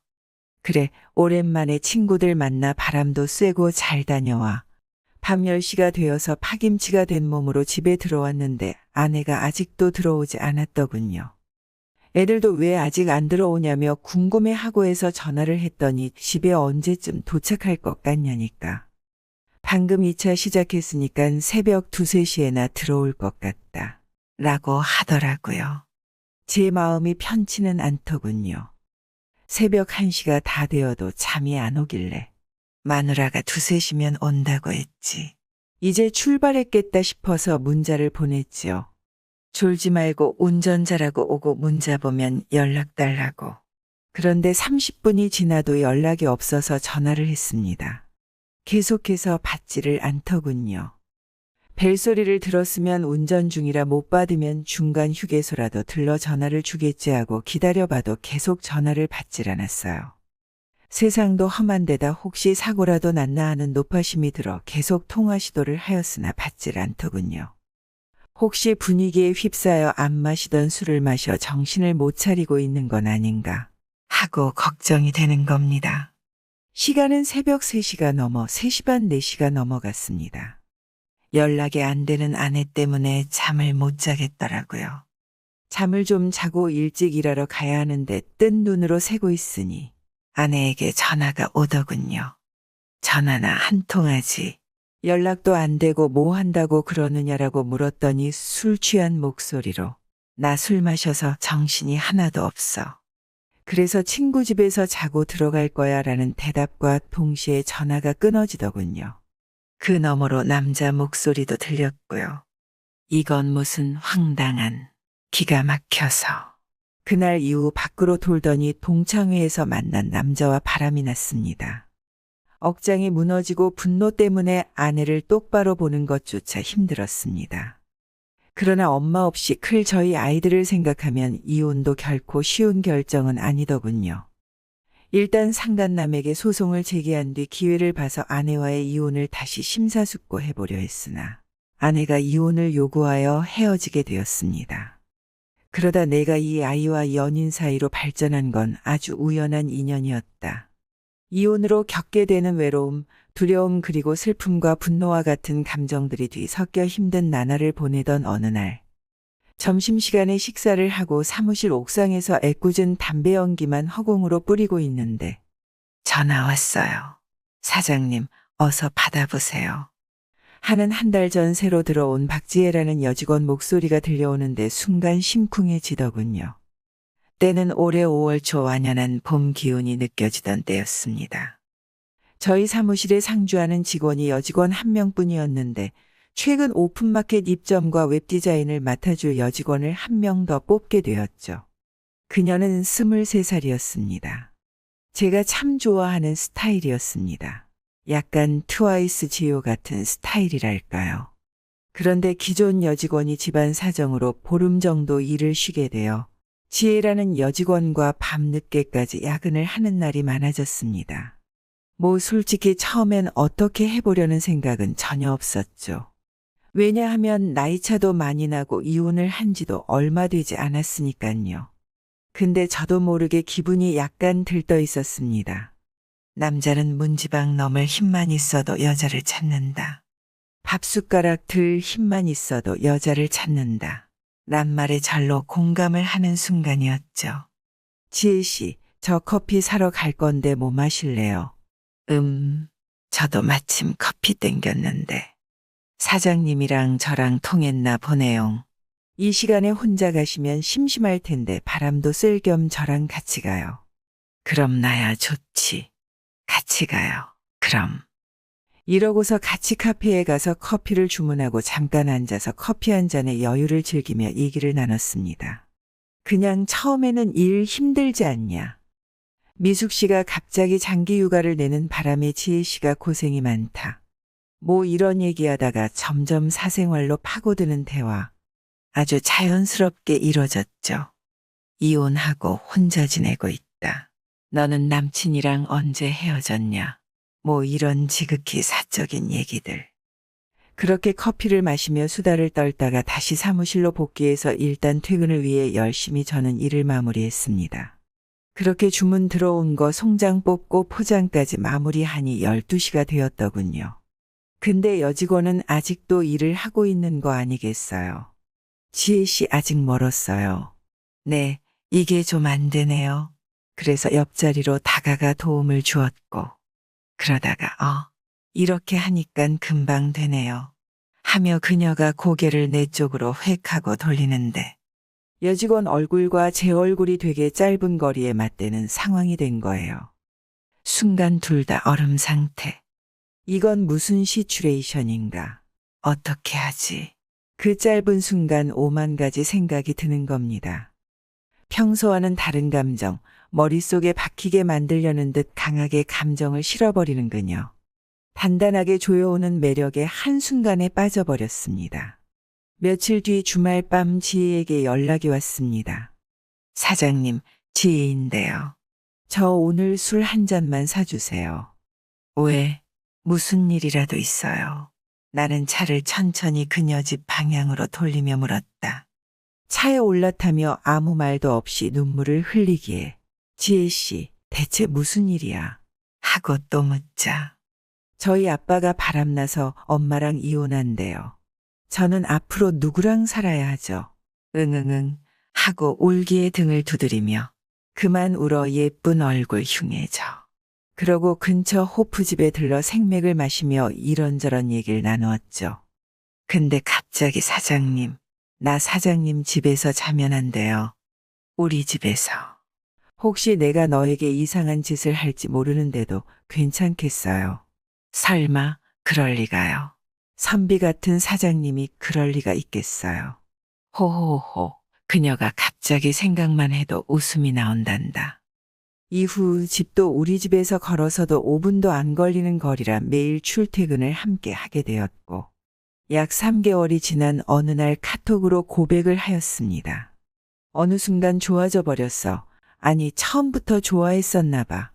그래, 오랜만에 친구들 만나 바람도 쐬고 잘 다녀와. 밤 10시가 되어서 파김치가 된 몸으로 집에 들어왔는데 아내가 아직도 들어오지 않았더군요. 애들도 왜 아직 안 들어오냐며 궁금해하고 해서 전화를 했더니 집에 언제쯤 도착할 것 같냐니까. 방금 2차 시작했으니까 새벽 2, 3시에나 들어올 것 같다. 라고 하더라고요. 제 마음이 편치는 않더군요. 새벽 1시가 다 되어도 잠이 안 오길래 마누라가 2, 3시면 온다고 했지. 이제 출발했겠다 싶어서 문자를 보냈지요. 졸지 말고 운전 잘하고 오고 문자 보면 연락 달라고. 그런데 30분이 지나도 연락이 없어서 전화를 했습니다. 계속해서 받지를 않더군요. 벨소리를 들었으면 운전 중이라 못 받으면 중간 휴게소라도 들러 전화를 주겠지 하고 기다려봐도 계속 전화를 받질 않았어요. 세상도 험한데다 혹시 사고라도 났나 하는 노파심이 들어 계속 통화 시도를 하였으나 받질 않더군요. 혹시 분위기에 휩싸여 안 마시던 술을 마셔 정신을 못 차리고 있는 건 아닌가 하고 걱정이 되는 겁니다. 시간은 새벽 3시가 넘어 3시 반 4시가 넘어갔습니다. 연락이 안 되는 아내 때문에 잠을 못 자겠더라고요. 잠을 좀 자고 일찍 일하러 가야 하는데 뜬 눈으로 새고 있으니 아내에게 전화가 오더군요. 전화나 한 통하지. 연락도 안 되고 뭐 한다고 그러느냐라고 물었더니 술 취한 목소리로 나 술 마셔서 정신이 하나도 없어. 그래서 친구 집에서 자고 들어갈 거야 라는 대답과 동시에 전화가 끊어지더군요. 그 너머로 남자 목소리도 들렸고요. 이건 무슨 황당한 기가 막혀서. 그날 이후 밖으로 돌더니 동창회에서 만난 남자와 바람이 났습니다. 억장이 무너지고 분노 때문에 아내를 똑바로 보는 것조차 힘들었습니다. 그러나 엄마 없이 클 저희 아이들을 생각하면 이혼도 결코 쉬운 결정은 아니더군요. 일단 상간남에게 소송을 제기한 뒤 기회를 봐서 아내와의 이혼을 다시 심사숙고해보려 했으나 아내가 이혼을 요구하여 헤어지게 되었습니다. 그러다 내가 이 아이와 연인 사이로 발전한 건 아주 우연한 인연이었다. 이혼으로 겪게 되는 외로움, 두려움 그리고 슬픔과 분노와 같은 감정들이 뒤섞여 힘든 나날을 보내던 어느 날 점심시간에 식사를 하고 사무실 옥상에서 애꿎은 담배 연기만 허공으로 뿌리고 있는데 전화 왔어요. 사장님, 어서 받아보세요. 하는 한 달 전 새로 들어온 박지혜라는 여직원 목소리가 들려오는데 순간 심쿵해지더군요. 때는 올해 5월 초 완연한 봄 기운이 느껴지던 때였습니다. 저희 사무실에 상주하는 직원이 여직원 한 명뿐이었는데 최근 오픈마켓 입점과 웹디자인을 맡아줄 여직원을 한 명 더 뽑게 되었죠. 그녀는 23살이었습니다. 제가 참 좋아하는 스타일이었습니다. 약간 트와이스 지효 같은 스타일이랄까요. 그런데 기존 여직원이 집안 사정으로 보름 정도 일을 쉬게 되어 지혜라는 여직원과 밤늦게까지 야근을 하는 날이 많아졌습니다. 뭐 솔직히 처음엔 어떻게 해보려는 생각은 전혀 없었죠. 왜냐하면 나이차도 많이 나고 이혼을 한 지도 얼마 되지 않았으니깐요. 근데 저도 모르게 기분이 약간 들떠 있었습니다. 남자는 문지방 넘을 힘만 있어도 여자를 찾는다. 밥숟가락 들 힘만 있어도 여자를 찾는다. 란 말에 절로 공감을 하는 순간이었죠. 지혜 씨, 저 커피 사러 갈 건데 뭐 마실래요? 저도 마침 커피 땡겼는데. 사장님이랑 저랑 통했나 보네요. 이 시간에 혼자 가시면 심심할 텐데 바람도 쓸 겸 저랑 같이 가요. 그럼 나야 좋지. 같이 가요. 그럼. 이러고서 같이 카페에 가서 커피를 주문하고 잠깐 앉아서 커피 한 잔의 여유를 즐기며 얘기를 나눴습니다. 그냥 처음에는 일 힘들지 않냐. 미숙 씨가 갑자기 장기 휴가를 내는 바람에 지혜 씨가 고생이 많다. 뭐 이런 얘기하다가 점점 사생활로 파고드는 대화. 아주 자연스럽게 이뤄졌죠. 이혼하고 혼자 지내고 있다. 너는 남친이랑 언제 헤어졌냐? 뭐 이런 지극히 사적인 얘기들. 그렇게 커피를 마시며 수다를 떨다가 다시 사무실로 복귀해서 일단 퇴근을 위해 열심히 저는 일을 마무리했습니다. 그렇게 주문 들어온 거 송장 뽑고 포장까지 마무리하니 12시가 되었더군요. 근데 여직원은 아직도 일을 하고 있는 거 아니겠어요? 지혜 씨 아직 멀었어요. 네, 이게 좀 안 되네요. 그래서 옆자리로 다가가 도움을 주었고. 그러다가 이렇게 하니깐 금방 되네요. 하며 그녀가 고개를 내 쪽으로 획 하고 돌리는데 여직원 얼굴과 제 얼굴이 되게 짧은 거리에 맞대는 상황이 된 거예요. 순간 둘 다 얼음 상태. 이건 무슨 시츄레이션인가. 어떻게 하지? 그 짧은 순간 5만 가지 생각이 드는 겁니다. 평소와는 다른 감정, 머릿속에 박히게 만들려는 듯 강하게 감정을 실어버리는 그녀. 단단하게 조여오는 매력에 한순간에 빠져버렸습니다. 며칠 뒤 주말 밤 지혜에게 연락이 왔습니다. 사장님, 지혜인데요. 저 오늘 술 한 잔만 사주세요. 왜? 무슨 일이라도 있어요. 나는 차를 천천히 그녀 집 방향으로 돌리며 물었다. 차에 올라타며 아무 말도 없이 눈물을 흘리기에 지혜 씨, 대체 무슨 일이야? 하고 또 묻자. 저희 아빠가 바람나서 엄마랑 이혼한대요. 저는 앞으로 누구랑 살아야 하죠? 응응응 하고 울기에 등을 두드리며 그만 울어 예쁜 얼굴 흉해져. 그러고 근처 호프집에 들러 생맥을 마시며 이런저런 얘기를 나누었죠. 근데 갑자기 사장님, 나 사장님 집에서 자면 안 돼요. 우리 집에서. 혹시 내가 너에게 이상한 짓을 할지 모르는데도 괜찮겠어요? 설마 그럴 리가요. 선비 같은 사장님이 그럴 리가 있겠어요. 호호호. 그녀가 갑자기 생각만 해도 웃음이 나온단다. 이후 집도 우리 집에서 걸어서도 5분도 안 걸리는 거리라 매일 출퇴근을 함께 하게 되었고 약 3개월이 지난 어느 날 카톡으로 고백을 하였습니다. 어느 순간 좋아져 버렸어. 아니 처음부터 좋아했었나 봐.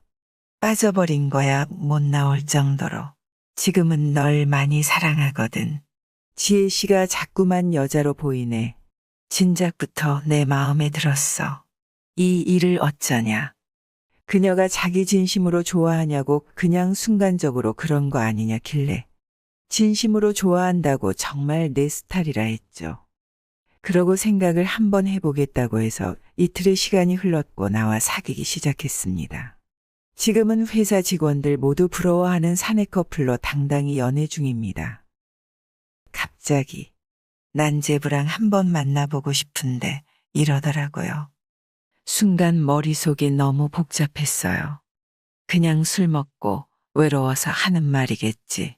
빠져버린 거야 못 나올 정도로. 지금은 널 많이 사랑하거든. 지혜 씨가 자꾸만 여자로 보이네. 진작부터 내 마음에 들었어. 이 일을 어쩌냐. 그녀가 자기 진심으로 좋아하냐고 그냥 순간적으로 그런 거 아니냐 길래. 진심으로 좋아한다고 정말 내 스타일이라 했죠. 그러고 생각을 한번 해보겠다고 해서 이틀의 시간이 흘렀고 나와 사귀기 시작했습니다. 지금은 회사 직원들 모두 부러워하는 사내 커플로 당당히 연애 중입니다. 갑자기 난제부랑 한번 만나보고 싶은데 이러더라고요. 순간 머릿속이 너무 복잡했어요. 그냥 술 먹고 외로워서 하는 말이겠지.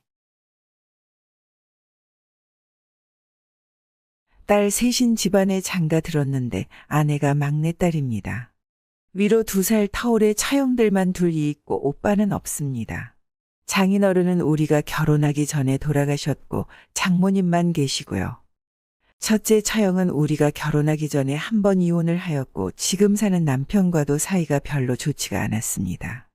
딸 셋인 집안에 장가 들었는데 아내가 막내딸입니다. 위로 2살 터울의 처형들만 둘이 있고 오빠는 없습니다. 장인어른은 우리가 결혼하기 전에 돌아가셨고 장모님만 계시고요. 첫째 처형은 우리가 결혼하기 전에 한 번 이혼을 하였고 지금 사는 남편과도 사이가 별로 좋지가 않았습니다.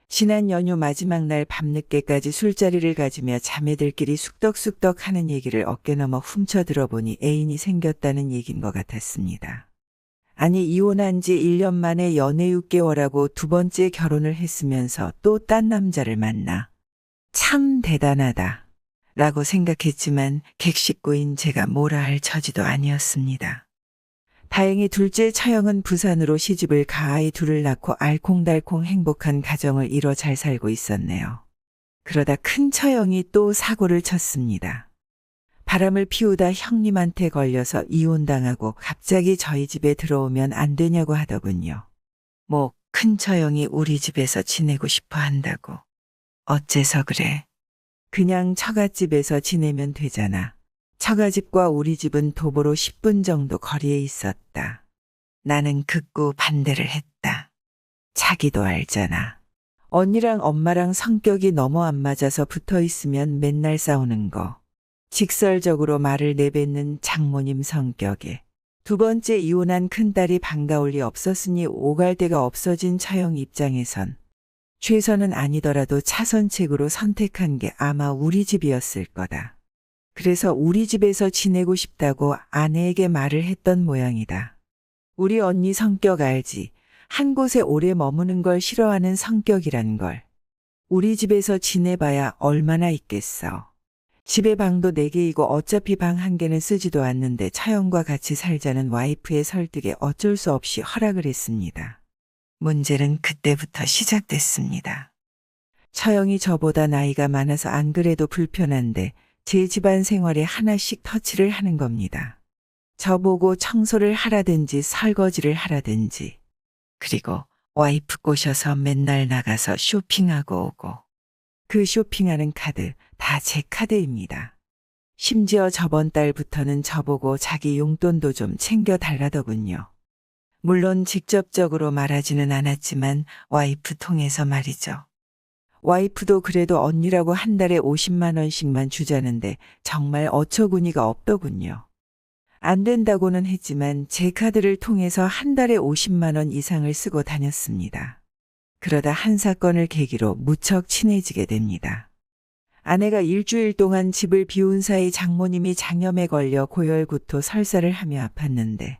지난 연휴 마지막 날 밤늦게까지 술자리를 가지며 자매들끼리 쑥덕쑥덕 하는 얘기를 어깨 넘어 훔쳐 들어보니 애인이 생겼다는 얘긴 것 같았습니다. 아니, 이혼한 지 1년 만에 연애 6개월하고 두 번째 결혼을 했으면서 또 딴 남자를 만나. 참 대단하다 라고 생각했지만 객식구인 제가 뭐라 할 처지도 아니었습니다. 다행히 둘째 처형은 부산으로 시집을 가 아이 둘을 낳고 알콩달콩 행복한 가정을 이뤄 잘 살고 있었네요. 그러다 큰 처형이 또 사고를 쳤습니다. 바람을 피우다 형님한테 걸려서 이혼당하고 갑자기 저희 집에 들어오면 안 되냐고 하더군요. 뭐 큰 처형이 우리 집에서 지내고 싶어 한다고. 어째서 그래? 그냥 처갓집에서 지내면 되잖아. 처가집과 우리 집은 도보로 10분 정도 거리에 있었다. 나는 극구 반대를 했다. 자기도 알잖아. 언니랑 엄마랑 성격이 너무 안 맞아서 붙어 있으면 맨날 싸우는 거. 직설적으로 말을 내뱉는 장모님 성격에 두 번째 이혼한 큰딸이 반가울 리 없었으니 오갈 데가 없어진 처형 입장에선 최선은 아니더라도 차선책으로 선택한 게 아마 우리 집이었을 거다. 그래서 우리 집에서 지내고 싶다고 아내에게 말을 했던 모양이다. 우리 언니 성격 알지? 한 곳에 오래 머무는 걸 싫어하는 성격이란 걸. 우리 집에서 지내봐야 얼마나 있겠어. 집에 방도 4개이고 어차피 방 1개는 쓰지도 않는데 처형과 같이 살자는 와이프의 설득에 어쩔 수 없이 허락을 했습니다. 문제는 그때부터 시작됐습니다. 처형이 저보다 나이가 많아서 안 그래도 불편한데 제 집안 생활에 하나씩 터치를 하는 겁니다. 저보고 청소를 하라든지 설거지를 하라든지. 그리고 와이프 꼬셔서 맨날 나가서 쇼핑하고 오고. 그 쇼핑하는 카드 다 제 카드입니다. 심지어 저번 달부터는 저보고 자기 용돈도 좀 챙겨달라더군요. 물론 직접적으로 말하지는 않았지만 와이프 통해서 말이죠. 와이프도 그래도 언니라고 한 달에 50만 원씩만 주자는데 정말 어처구니가 없더군요. 안 된다고는 했지만 제 카드를 통해서 한 달에 50만 원 이상을 쓰고 다녔습니다. 그러다 한 사건을 계기로 무척 친해지게 됩니다. 아내가 일주일 동안 집을 비운 사이 장모님이 장염에 걸려 고열구토 설사를 하며 아팠는데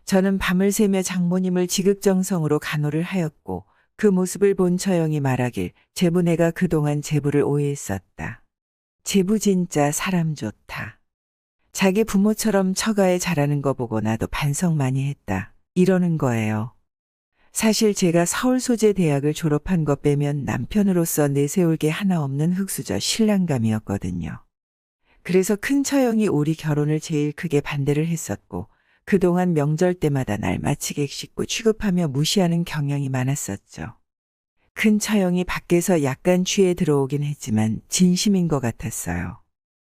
저는 밤을 새며 장모님을 지극정성으로 간호를 하였고 그 모습을 본 처형이 말하길 제부네가 그동안 제부를 오해했었다. 제부 진짜 사람 좋다. 자기 부모처럼 처가에 잘하는 거 보고 나도 반성 많이 했다. 이러는 거예요. 사실 제가 서울 소재 대학을 졸업한 것 빼면 남편으로서 내세울 게 하나 없는 흙수저 신랑감이었거든요. 그래서 큰 처형이 우리 결혼을 제일 크게 반대를 했었고 그동안 명절 때마다 날 마치 객식구 취급하며 무시하는 경향이 많았었죠. 큰 처형이 밖에서 약간 취해 들어오긴 했지만 진심인 것 같았어요.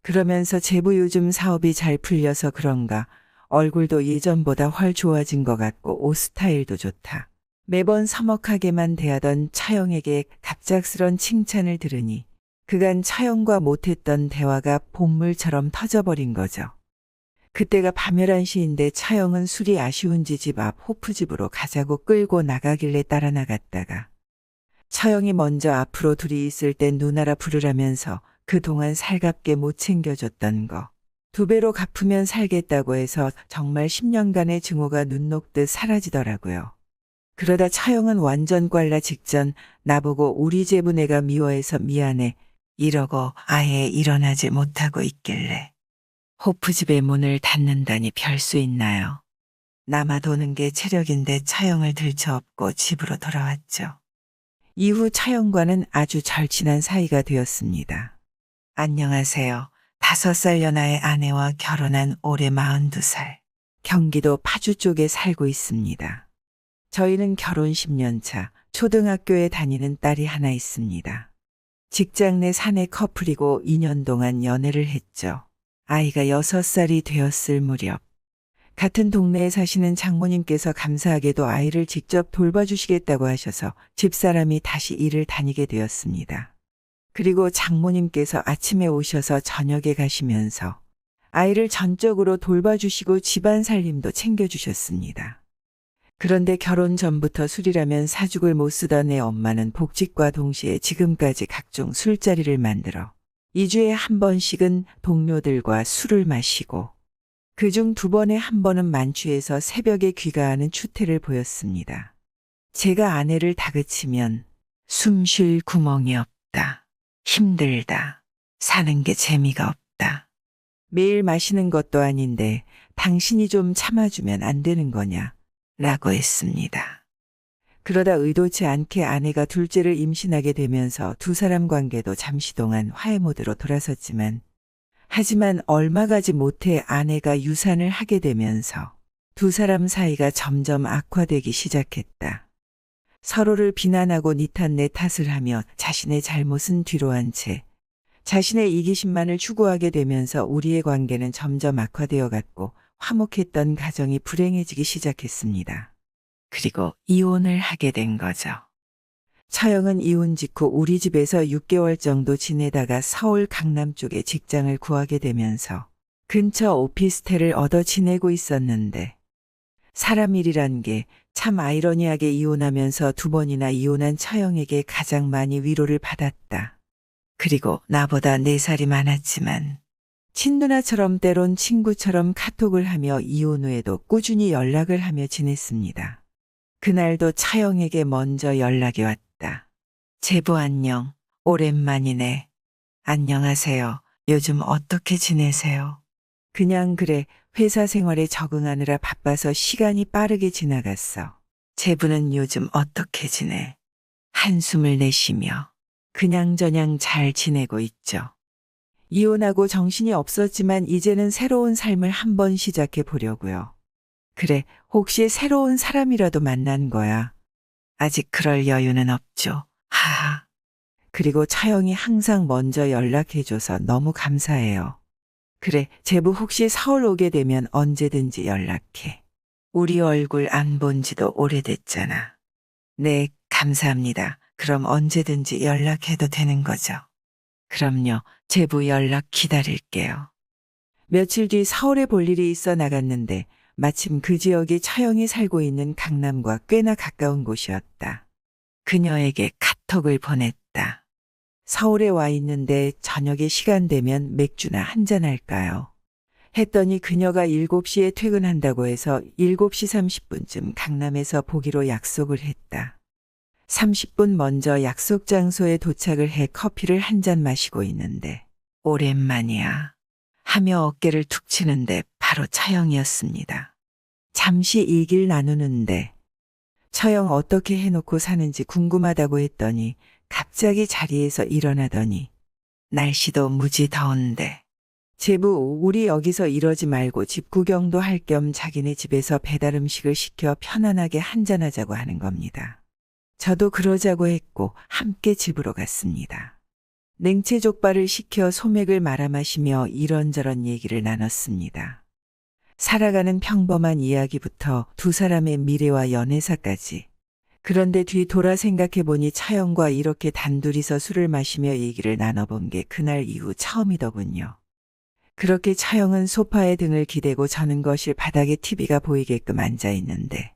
그러면서 제부 요즘 사업이 잘 풀려서 그런가 얼굴도 예전보다 훨 좋아진 것 같고 옷 스타일도 좋다. 매번 서먹하게만 대하던 처형에게 갑작스런 칭찬을 들으니 그간 처형과 못했던 대화가 본물처럼 터져버린 거죠. 그때가 밤 11시인데 처형은 술이 아쉬운지 집 앞 호프집으로 가자고 끌고 나가길래 따라 나갔다가 처형이 먼저 앞으로 둘이 있을 땐 누나라 부르라면서 그동안 살갑게 못 챙겨줬던 거 2배로 갚으면 살겠다고 해서 정말 10년간의 증오가 눈 녹듯 사라지더라고요. 그러다 처형은 완전 꽐라 직전 나보고 우리 제부네가 미워해서 미안해 이러고 아예 일어나지 못하고 있길래 호프집의 문을 닫는다니 별 수 있나요? 남아 도는 게 체력인데 처형을 들쳐업고 집으로 돌아왔죠. 이후 처형과는 아주 절친한 사이가 되었습니다. 안녕하세요. 5살 연하의 아내와 결혼한 올해 42살. 경기도 파주 쪽에 살고 있습니다. 저희는 결혼 10년 차, 초등학교에 다니는 딸이 하나 있습니다. 직장 내 사내 커플이고 2년 동안 연애를 했죠. 아이가 6살이 되었을 무렵 같은 동네에 사시는 장모님께서 감사하게도 아이를 직접 돌봐주시겠다고 하셔서 집사람이 다시 일을 다니게 되었습니다. 그리고 장모님께서 아침에 오셔서 저녁에 가시면서 아이를 전적으로 돌봐주시고 집안 살림도 챙겨주셨습니다. 그런데 결혼 전부터 술이라면 사죽을 못 쓰던 애 엄마는 복직과 동시에 지금까지 각종 술자리를 만들어 2주에 한 번씩은 동료들과 술을 마시고 그중 2번에 한 번은 만취해서 새벽에 귀가하는 추태를 보였습니다. 제가 아내를 다그치면 숨 쉴 구멍이 없다. 힘들다. 사는 게 재미가 없다. 매일 마시는 것도 아닌데 당신이 좀 참아주면 안 되는 거냐? 라고 했습니다. 그러다 의도치 않게 아내가 둘째를 임신하게 되면서 두 사람 관계도 잠시 동안 화해 모드로 돌아섰지만 하지만 얼마 가지 못해 아내가 유산을 하게 되면서 두 사람 사이가 점점 악화되기 시작했다. 서로를 비난하고 니 탓 내 탓을 하며 자신의 잘못은 뒤로한 채 자신의 이기심만을 추구하게 되면서 우리의 관계는 점점 악화되어 갔고 화목했던 가정이 불행해지기 시작했습니다. 그리고 이혼을 하게 된 거죠. 처형은 이혼 직후 우리 집에서 6개월 정도 지내다가 서울 강남 쪽에 직장을 구하게 되면서 근처 오피스텔을 얻어 지내고 있었는데 사람 일이란 게 참 아이러니하게 이혼하면서 2번이나 이혼한 처형에게 가장 많이 위로를 받았다. 그리고 나보다 4살이 많았지만 친누나처럼 때론 친구처럼 카톡을 하며 이혼 후에도 꾸준히 연락을 하며 지냈습니다. 그날도 처형에게 먼저 연락이 왔다. 제부 안녕. 오랜만이네. 안녕하세요. 요즘 어떻게 지내세요? 그냥 그래. 회사 생활에 적응하느라 바빠서 시간이 빠르게 지나갔어. 제부는 요즘 어떻게 지내? 한숨을 내쉬며 그냥저냥 잘 지내고 있죠. 이혼하고 정신이 없었지만 이제는 새로운 삶을 한번 시작해 보려고요. 그래, 혹시 새로운 사람이라도 만난 거야? 아직 그럴 여유는 없죠. 하하. 그리고 처형이 항상 먼저 연락해줘서 너무 감사해요. 그래, 제부 혹시 서울 오게 되면 언제든지 연락해. 우리 얼굴 안 본 지도 오래됐잖아. 네, 감사합니다. 그럼 언제든지 연락해도 되는 거죠? 그럼요. 제부 연락 기다릴게요. 며칠 뒤 서울에 볼 일이 있어 나갔는데 마침 그 지역이 처형이 살고 있는 강남과 꽤나 가까운 곳이었다. 그녀에게 카톡을 보냈다. 서울에 와 있는데 저녁에 시간 되면 맥주나 한잔 할까요? 했더니 그녀가 7시에 퇴근한다고 해서 7시 30분쯤 강남에서 보기로 약속을 했다. 30분 먼저 약속 장소에 도착을 해 커피를 한 잔 마시고 있는데 오랜만이야 하며 어깨를 툭 치는데 바로 처형이었습니다. 잠시 얘기를 나누는데 처형 어떻게 해놓고 사는지 궁금하다고 했더니 갑자기 자리에서 일어나더니 날씨도 무지 더운데 제부 우리 여기서 이러지 말고 집 구경도 할 겸 자기네 집에서 배달 음식을 시켜 편안하게 한잔하자고 하는 겁니다. 저도 그러자고 했고 함께 집으로 갔습니다. 냉채족발을 시켜 소맥을 말아 마시며 이런저런 얘기를 나눴습니다. 살아가는 평범한 이야기부터 두 사람의 미래와 연애사까지. 그런데 뒤 돌아 생각해보니 차영과 이렇게 단둘이서 술을 마시며 얘기를 나눠본 게 그날 이후 처음이더군요. 그렇게 차영은 소파에 등을 기대고 저는 거실 바닥에 TV가 보이게끔 앉아있는데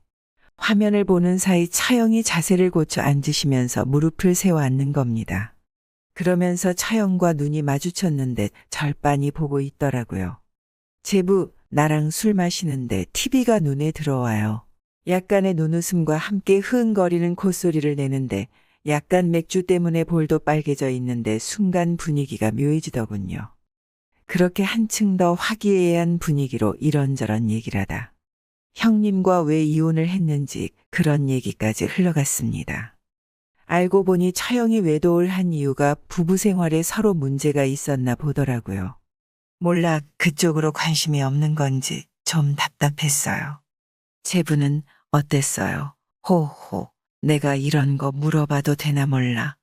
화면을 보는 사이 차영이 자세를 고쳐 앉으시면서 무릎을 세워 앉는 겁니다. 그러면서 차영과 눈이 마주쳤는데 절 빤히 보고 있더라고요. 제부, 나랑 술 마시는데 TV가 눈에 들어와요. 약간의 눈웃음과 함께 흐흥거리는 콧소리를 내는데 약간 맥주 때문에 볼도 빨개져 있는데 순간 분위기가 묘해지더군요. 그렇게 한층 더 화기애애한 분위기로 이런저런 얘기를 하다 형님과 왜 이혼을 했는지 그런 얘기까지 흘러갔습니다. 알고 보니 처형이 외도를 한 이유가 부부 생활에 서로 문제가 있었나 보더라고요. 몰라 그쪽으로 관심이 없는 건지 좀 답답했어요. 제부는 어땠어요? 호호, 내가 이런 거 물어봐도 되나 몰라.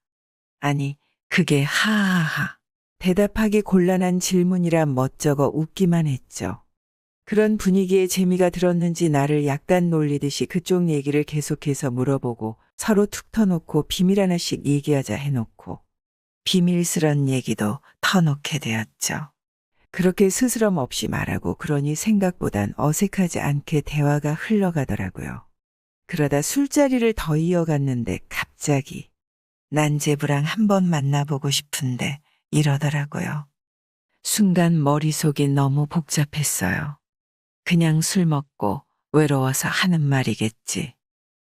아니, 그게 하하하. 대답하기 곤란한 질문이라 멋쩍어 웃기만 했죠. 그런 분위기에 재미가 들었는지 나를 약간 놀리듯이 그쪽 얘기를 계속해서 물어보고 서로 툭 터놓고 비밀 하나씩 얘기하자 해놓고 비밀스런 얘기도 터놓게 되었죠. 그렇게 스스럼 없이 말하고 그러니 생각보단 어색하지 않게 대화가 흘러가더라고요. 그러다 술자리를 더 이어갔는데 갑자기 난 제부랑 한번 만나보고 싶은데 이러더라고요. 순간 머릿속이 너무 복잡했어요. 그냥 술 먹고 외로워서 하는 말이겠지.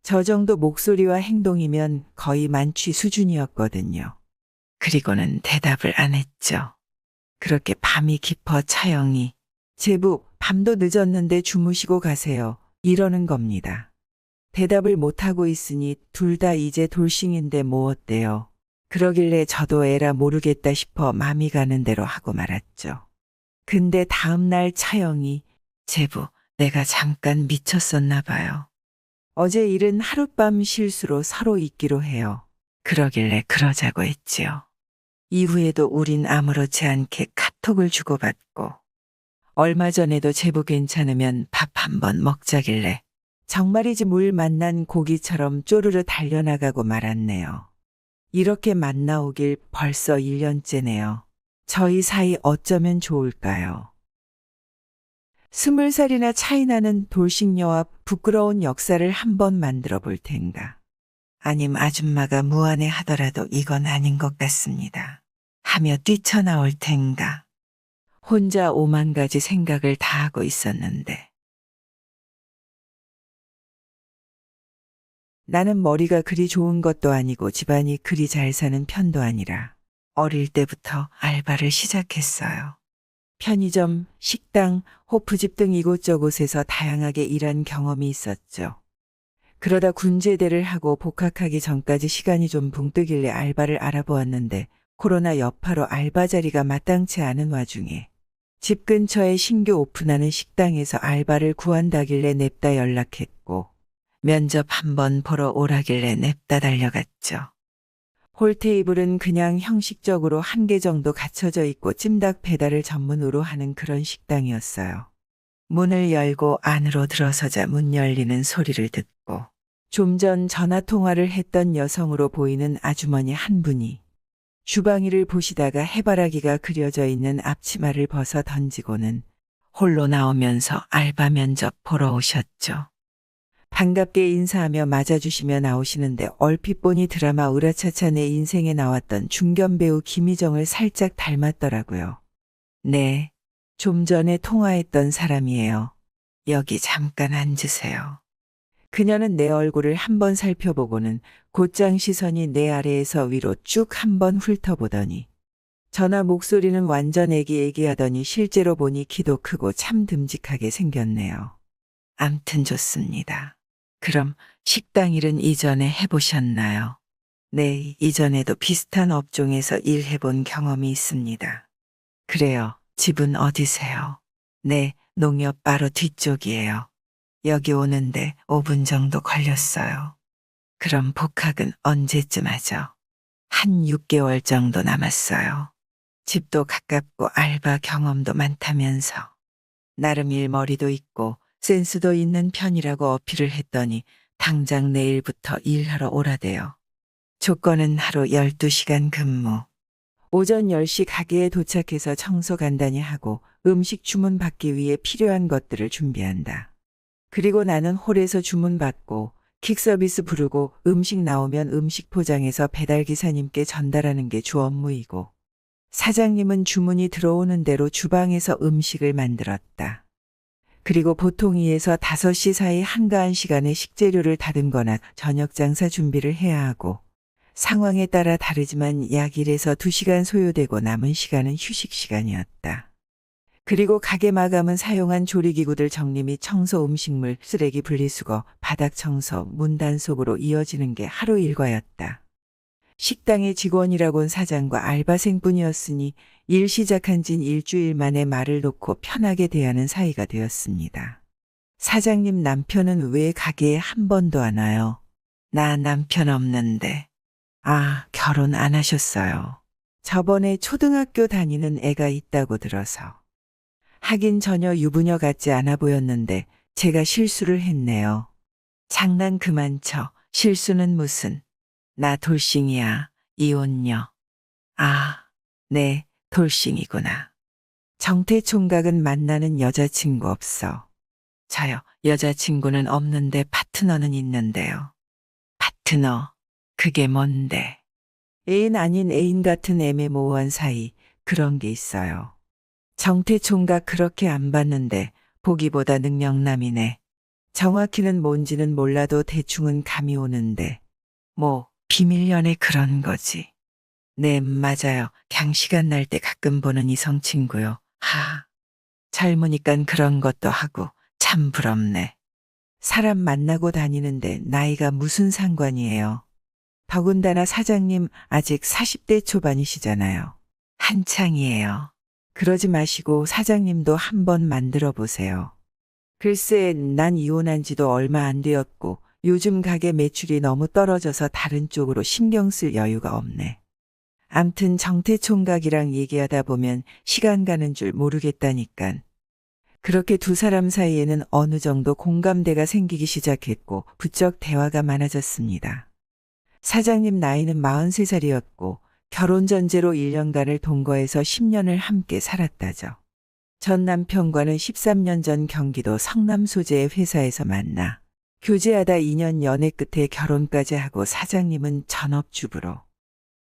저 정도 목소리와 행동이면 거의 만취 수준이었거든요. 그리고는 대답을 안 했죠. 그렇게 밤이 깊어 차영이 제부 밤도 늦었는데 주무시고 가세요. 이러는 겁니다. 대답을 못하고 있으니 둘 다 이제 돌싱인데 뭐 어때요. 그러길래 저도 에라 모르겠다 싶어 맘이 가는 대로 하고 말았죠. 근데 다음날 차영이 제부 내가 잠깐 미쳤었나 봐요. 어제 일은 하룻밤 실수로 서로 있기로 해요. 그러길래 그러자고 했지요. 이후에도 우린 아무렇지 않게 카톡을 주고받고 얼마 전에도 제부 괜찮으면 밥 한번 먹자길래 정말이지 물 만난 고기처럼 쪼르르 달려나가고 말았네요. 이렇게 만나오길 벌써 1년째네요. 저희 사이 어쩌면 좋을까요? 20살이나 차이 나는 돌싱녀와 부끄러운 역사를 한번 만들어 볼 텐가. 아님 아줌마가 무안해 하더라도 이건 아닌 것 같습니다. 하며 뛰쳐나올 텐가. 혼자 5만 가지 생각을 다 하고 있었는데. 나는 머리가 그리 좋은 것도 아니고 집안이 그리 잘 사는 편도 아니라 어릴 때부터 알바를 시작했어요. 편의점, 식당, 호프집 등 이곳저곳에서 다양하게 일한 경험이 있었죠. 그러다 군제대를 하고 복학하기 전까지 시간이 좀 붕 뜨길래 알바를 알아보았는데 코로나 여파로 알바 자리가 마땅치 않은 와중에 집 근처에 신규 오픈하는 식당에서 알바를 구한다길래 냅다 연락했고 면접 한번 보러 오라길래 냅다 달려갔죠. 홀 테이블은 그냥 형식적으로 1개 정도 갖춰져 있고 찜닭 배달을 전문으로 하는 그런 식당이었어요. 문을 열고 안으로 들어서자 문 열리는 소리를 듣고 좀 전 전화 통화를 했던 여성으로 보이는 아주머니 한 분이 주방일을 보시다가 해바라기가 그려져 있는 앞치마를 벗어 던지고는 홀로 나오면서 알바 면접 보러 오셨죠. 반갑게 인사하며 맞아주시며 나오시는데 얼핏 보니 드라마 으라차차 내 인생에 나왔던 중견 배우 김희정을 살짝 닮았더라고요. 네, 좀 전에 통화했던 사람이에요. 여기 잠깐 앉으세요. 그녀는 내 얼굴을 한번 살펴보고는 곧장 시선이 내 아래에서 위로 쭉 한번 훑어보더니 전화 목소리는 완전 애기애기하더니 실제로 보니 키도 크고 참 듬직하게 생겼네요. 암튼 좋습니다. 그럼 식당 일은 이전에 해보셨나요? 네, 이전에도 비슷한 업종에서 일해본 경험이 있습니다. 그래요. 집은 어디세요? 네, 농협 바로 뒤쪽이에요. 여기 오는데 5분 정도 걸렸어요. 그럼 복학은 언제쯤 하죠? 한 6개월 정도 남았어요. 집도 가깝고 알바 경험도 많다면서. 나름 일머리도 있고 센스도 있는 편이라고 어필을 했더니 당장 내일부터 일하러 오라대요. 조건은 하루 12시간 근무. 오전 10시 가게에 도착해서 청소 간단히 하고 음식 주문 받기 위해 필요한 것들을 준비한다. 그리고 나는 홀에서 주문 받고 킥서비스 부르고 음식 나오면 음식 포장해서 배달기사님께 전달하는 게 주 업무이고 사장님은 주문이 들어오는 대로 주방에서 음식을 만들었다. 그리고 보통 2에서 5시 사이 한가한 시간에 식재료를 다듬거나 저녁 장사 준비를 해야 하고 상황에 따라 다르지만 약 1에서 2시간 소요되고 남은 시간은 휴식 시간이었다. 그리고 가게 마감은 사용한 조리기구들 정리 및 청소 음식물, 쓰레기 분리수거, 바닥 청소, 문 단속으로 이어지는 게 하루 일과였다. 식당의 직원이라곤 사장과 알바생뿐이었으니 일 시작한 진 일주일 만에 말을 놓고 편하게 대하는 사이가 되었습니다. 사장님 남편은 왜 가게에 한 번도 안 와요? 나 남편 없는데. 아, 결혼 안 하셨어요. 저번에 초등학교 다니는 애가 있다고 들어서. 하긴 전혀 유부녀 같지 않아 보였는데 제가 실수를 했네요. 장난 그만 쳐. 실수는 무슨. 나 돌싱이야. 이혼녀. 아, 네, 돌싱이구나. 정태 총각은 만나는 여자친구 없어. 저요. 여자친구는 없는데 파트너는 있는데요. 파트너, 그게 뭔데? 애인 아닌 애인 같은 애매모호한 사이, 그런 게 있어요. 정태 총각 그렇게 안 봤는데 보기보다 능력남이네. 정확히는 뭔지는 몰라도 대충은 감이 오는데. 뭐 비밀 연애 그런 거지. 네, 맞아요. 그냥 시간 날 때 가끔 보는 이성 친구요. 젊으니깐 그런 것도 하고 참 부럽네. 사람 만나고 다니는데 나이가 무슨 상관이에요. 더군다나 사장님 아직 40대 초반이시잖아요. 한창이에요. 그러지 마시고 사장님도 한번 만들어 보세요. 글쎄, 난 이혼한 지도 얼마 안 되었고 요즘 가게 매출이 너무 떨어져서 다른 쪽으로 신경 쓸 여유가 없네. 암튼 정태 총각이랑 얘기하다 보면 시간 가는 줄 모르겠다니깐. 그렇게 두 사람 사이에는 어느 정도 공감대가 생기기 시작했고 부쩍 대화가 많아졌습니다. 사장님 나이는 43살이었고 결혼 전제로 1년간을 동거해서 10년을 함께 살았다죠. 전 남편과는 13년 전 경기도 성남 소재의 회사에서 만나 교제하다 2년 연애 끝에 결혼까지 하고 사장님은 전업주부로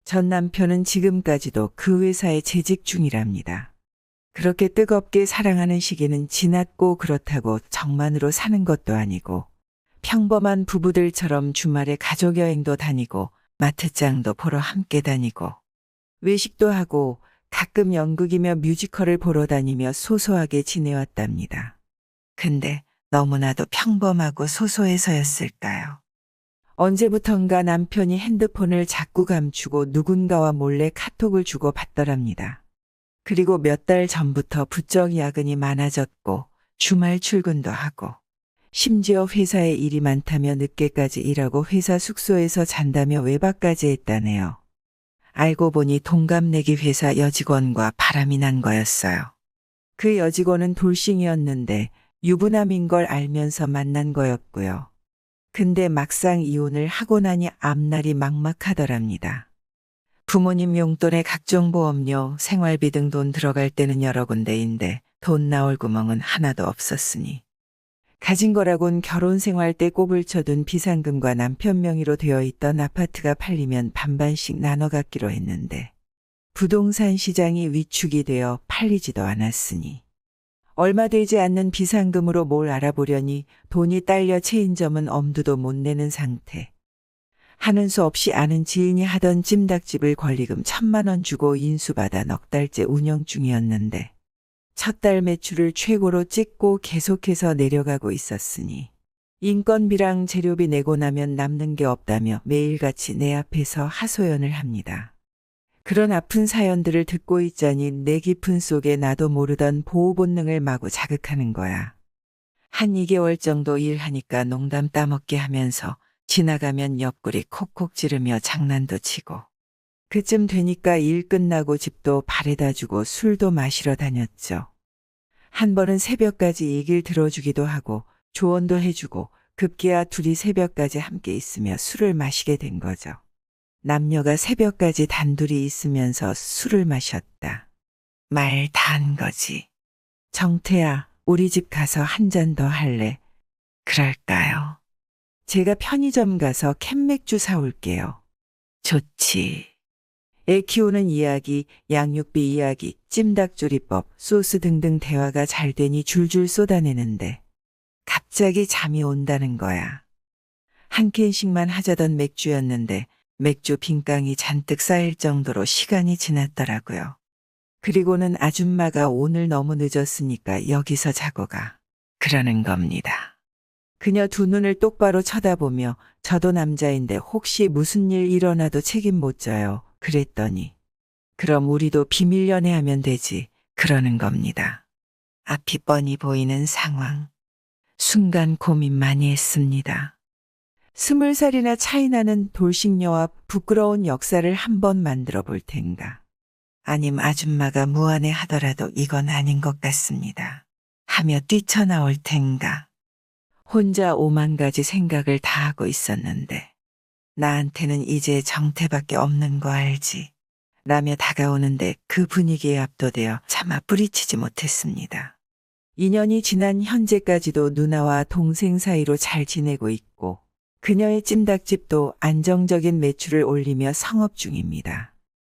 전 남편은 지금까지도 그 회사에 재직 중이랍니다. 그렇게 뜨겁게 사랑하는 시기는 지났고 그렇다고 정만으로 사는 것도 아니고 평범한 부부들처럼 주말에 가족 여행도 다니고 마트장도 보러 함께 다니고 외식도 하고 가끔 연극이며 뮤지컬을 보러 다니며 소소하게 지내왔답니다. 근데 너무나도 평범하고 소소해서였을까요? 언제부턴가 남편이 핸드폰을 자꾸 감추고 누군가와 몰래 카톡을 주고 받더랍니다. 그리고 몇 달 전부터 부쩍 야근이 많아졌고 주말 출근도 하고 심지어 회사에 일이 많다며 늦게까지 일하고 회사 숙소에서 잔다며 외박까지 했다네요. 알고 보니 동갑내기 회사 여직원과 바람이 난 거였어요. 그 여직원은 돌싱이었는데 유부남인 걸 알면서 만난 거였고요. 근데 막상 이혼을 하고 나니 앞날이 막막하더랍니다. 부모님 용돈에 각종 보험료, 생활비 등 돈 들어갈 때는 여러 군데인데 돈 나올 구멍은 하나도 없었으니 가진 거라곤 결혼 생활 때 꼽을 쳐둔 비상금과 남편 명의로 되어 있던 아파트가 팔리면 반반씩 나눠 갖기로 했는데 부동산 시장이 위축이 되어 팔리지도 않았으니 얼마 되지 않는 비상금으로 뭘 알아보려니 돈이 딸려 체인점은 엄두도 못 내는 상태. 하는 수 없이 아는 지인이 하던 찜닭집을 권리금 1,000만 원 주고 인수받아 넉 달째 운영 중이었는데 첫 달 매출을 최고로 찍고 계속해서 내려가고 있었으니 인건비랑 재료비 내고 나면 남는 게 없다며 매일같이 내 앞에서 하소연을 합니다. 그런 아픈 사연들을 듣고 있자니 내 깊은 속에 나도 모르던 보호 본능을 마구 자극하는 거야. 한 2개월 정도 일하니까 농담 따먹게 하면서 지나가면 옆구리 콕콕 찌르며 장난도 치고 그쯤 되니까 일 끝나고 집도 바래다 주고 술도 마시러 다녔죠. 한 번은 새벽까지 얘기를 들어주기도 하고 조언도 해주고 급기야 둘이 새벽까지 함께 있으며 술을 마시게 된 거죠. 남녀가 새벽까지 단둘이 있으면서 술을 마셨다. 말 다 한 거지. 정태야, 우리 집 가서 한 잔 더 할래? 그럴까요? 제가 편의점 가서 캔맥주 사올게요. 좋지. 애 키우는 이야기, 양육비 이야기, 찜닭조리법, 소스 등등 대화가 잘 되니 줄줄 쏟아내는데 갑자기 잠이 온다는 거야. 한 캔씩만 하자던 맥주였는데 맥주 빈깡이 잔뜩 쌓일 정도로 시간이 지났더라고요. 그리고는 아줌마가 오늘 너무 늦었으니까 여기서 자고 가. 그러는 겁니다. 그녀 두 눈을 똑바로 쳐다보며 저도 남자인데 혹시 무슨 일 일어나도 책임 못 져요. 그랬더니 그럼 우리도 비밀 연애하면 되지. 그러는 겁니다. 앞이 뻔히 보이는 상황. 순간 고민 많이 했습니다. 20살이나 차이 나는 돌싱녀와 부끄러운 역사를 한번 만들어 볼 텐가. 아님 아줌마가 무안해 하더라도 이건 아닌 것 같습니다. 하며 뛰쳐나올 텐가. 혼자 5만 가지 생각을 다 하고 있었는데 나한테는 이제 정태밖에 없는 거 알지. 라며 다가오는데 그 분위기에 압도되어 차마 뿌리치지 못했습니다. 2년이 지난 현재까지도 누나와 동생 사이로 잘 지내고 있고 그녀의 찜닭집도 안정적인 매출을 올리며 성업 중입니다.